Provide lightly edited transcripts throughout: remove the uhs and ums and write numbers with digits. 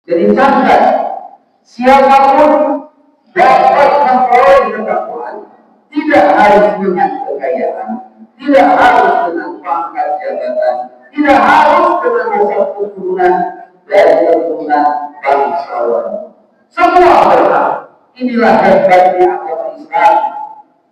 Jadi camkan, siapapun dapat memperoleh ketakwaan, tidak harus dengan kekayaan, tidak harus dengan pangkat jabatan, tidak harus dengan asal keturunan dari keturunan bangsawan. Semua berhak. Inilah hebatnya agama Islam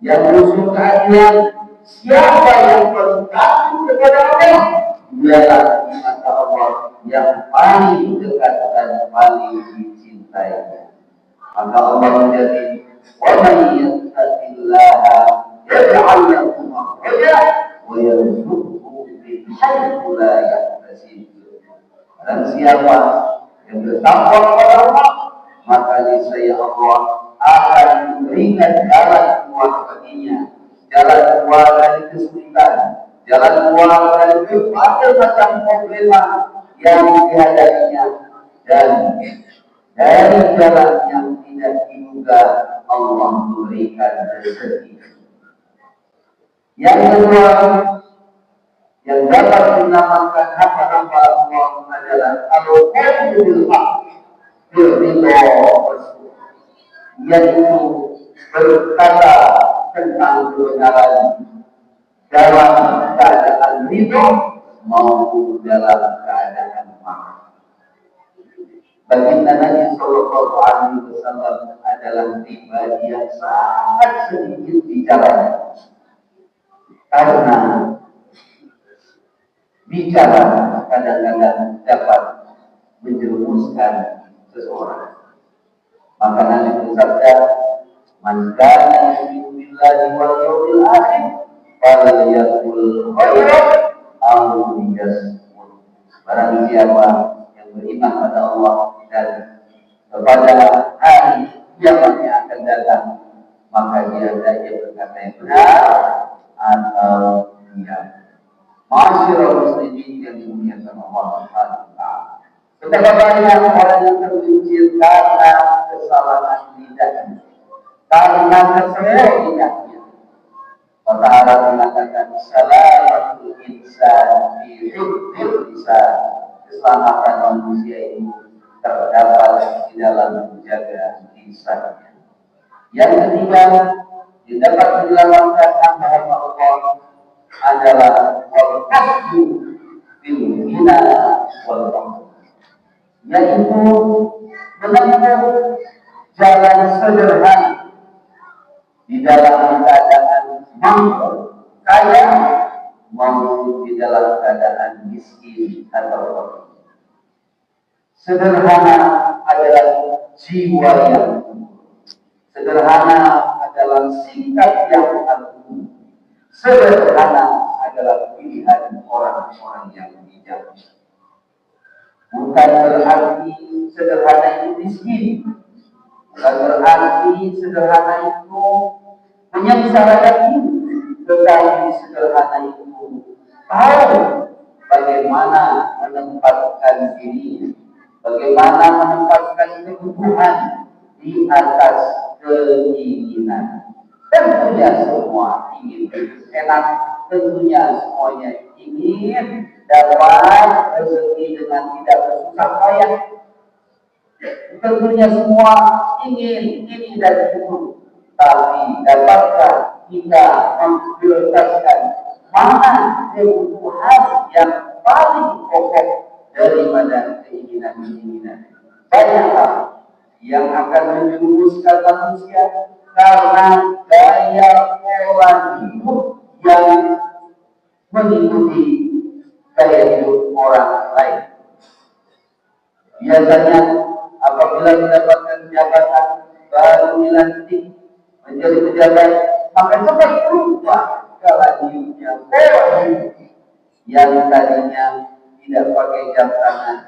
yang menusuk keadilan. Siapa yang paling takut kepada Allah, dialah di mata Allah yang paling dekat dan paling dicintainya. Maka Allah menjadi wa man yattaqillaha yaj'al lahu makhraja wa yarzuqhu min haitsu la yahtasib. Dan siapa yang bertakwa kepada Allah, maka niscaya Allah akan memberikan jalan keluar baginya, jalan keluar dari kesulitan, jalan keluar dari berbagai macam problema yang dihadapinya, dan dari jalan yang tidak diduga Allah memberikan rezeki. Yang kedua, yang dapat dinamakan hamba-hamba Allah adalah al-qawlu bil haqq bil ridha, yaitu berkata tentang kebenaran dalam keadaan ridha maupun dalam keadaan marah. Baginda Nabi Sallallahu Alaihi Wasallam adalah pribadi yang sangat sedikit bicara, karena bicara kadang-kadang dapat menjerumuskan seseorang. Maka Nabi bersabda, "Man kana yu'minu billahi wal yawmil akhir, falyaqul khairan aw liyasmut." Barang siapa yang beriman pada Allah dan kepada hari kiamat yang akan datang, maka dia hendaknya berkata yang benar atau diam. Masyaallah muslimin yang dimuliakan Allah Subhanahu wa taala. Betapa banyak orang yang tergelincir karena kesalahan lidahnya, karena keselak lidahnya. Allah Ta'ala mengatakan salamatul insan fi hifdzil lisan. Keselamatan manusia ini terdapat di dalam menjaga lisannya. Yang ketiga, yang dapat menyelamatkan hamba-hamba Allah adalah wal-qasdu bil ghina wal faqr, yaitu menempuh jalan sederhana di dalam keadaan mampu, kaya, maupun di dalam keadaan miskin atau fakir. Sederhana adalah jiwa yang sederhana adalah sikap yang agung. Sederhana adalah pilihan orang-orang yang bijak. Bukan berarti sederhana itu miskin, bukan berarti sederhana itu menyengsarakan diri, tetapi sederhana itu tahu bagaimana menempatkan diri, bagaimana menempatkan kebutuhan di atas keinginan. Tentunya semua ingin enak, tentunya semuanya ingin dapat rezeki dengan tidak bersusah payah. Tentunya semua ingin ini dan itu, tapi dapatkah kita memprioritaskan mana kebutuhan yang paling pokok daripada keinginan-keinginan? Banyak hal yang akan menjerumuskan manusia karena gaya pola hidup yang mengikuti gaya hidup orang lain. Biasanya apabila mendapatkan jabatan baru dilantik menjadi pejabat, maka cepat berubah pola hidupnya, pola hidup yang tadinya tidak pakai jam tangan,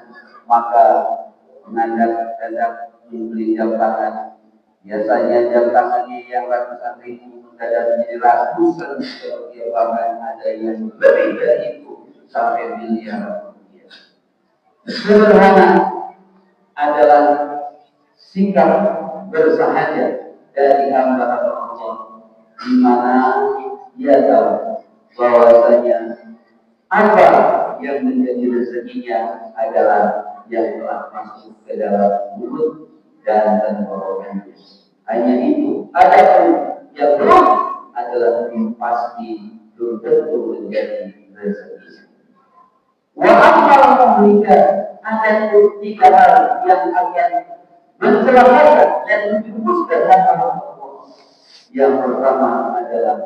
maka mendadak membeli jam tangan. Biasanya jam tangannya yang ratusan ribu mendadak menjadi ratusan seperti bahkan ada yang lebih dari itu sampai miliar rupiah. Sederhana adalah sikap bersahaja dari hamba-hamba Allah, di mana dia tahu bahwasanya apa yang menjadi rezekinya adalah yang telah masuk ke dalam mulut dan tenggorokan. Hanya itu. Ada yang belum adalah pasti belum tentu menjadi rezeki. Wa amal muhlika, ada tiga hal yang akan mencelakakan dan menjerumuskan hamba Allah. Yang pertama adalah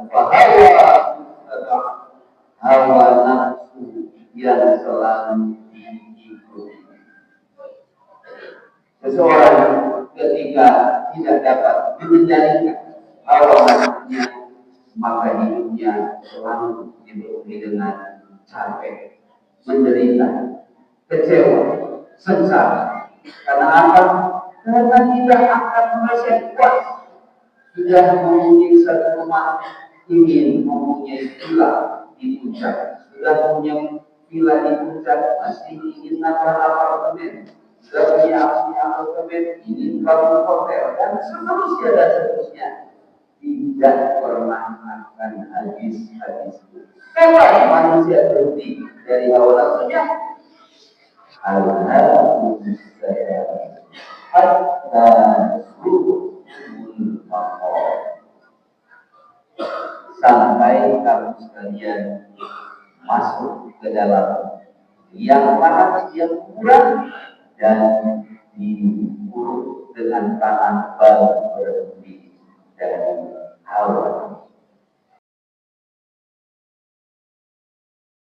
hawa nafsu yang selalu diikuti. Seseorang ketika tidak dapat mengendalikan hawa nafsunya, maka hidupnya selalu dipenuhi dengan capek, menderita, kecewa, sengsara. Karena apa? Karena tidak akan merasa puas. Sudah mempunyai satu rumah, ingin mempunyai villa di puncak. Sudah punya villa di puncak, masih ingin nambah apartemen. Sudah punya apartemen, ingin bangun hotel, dan seterusnya dan seterusnya. Tidak pernah akan habis-habis. Kapan manusia berhenti dari hawa nafsunya? Al-haqqu bis-sayyi hatta zuhurul maqam. Sampai kamu sekalian masuk ke dalam yang panas, yang kurang, dan diurut dengan tangan baru berhenti dari hawa.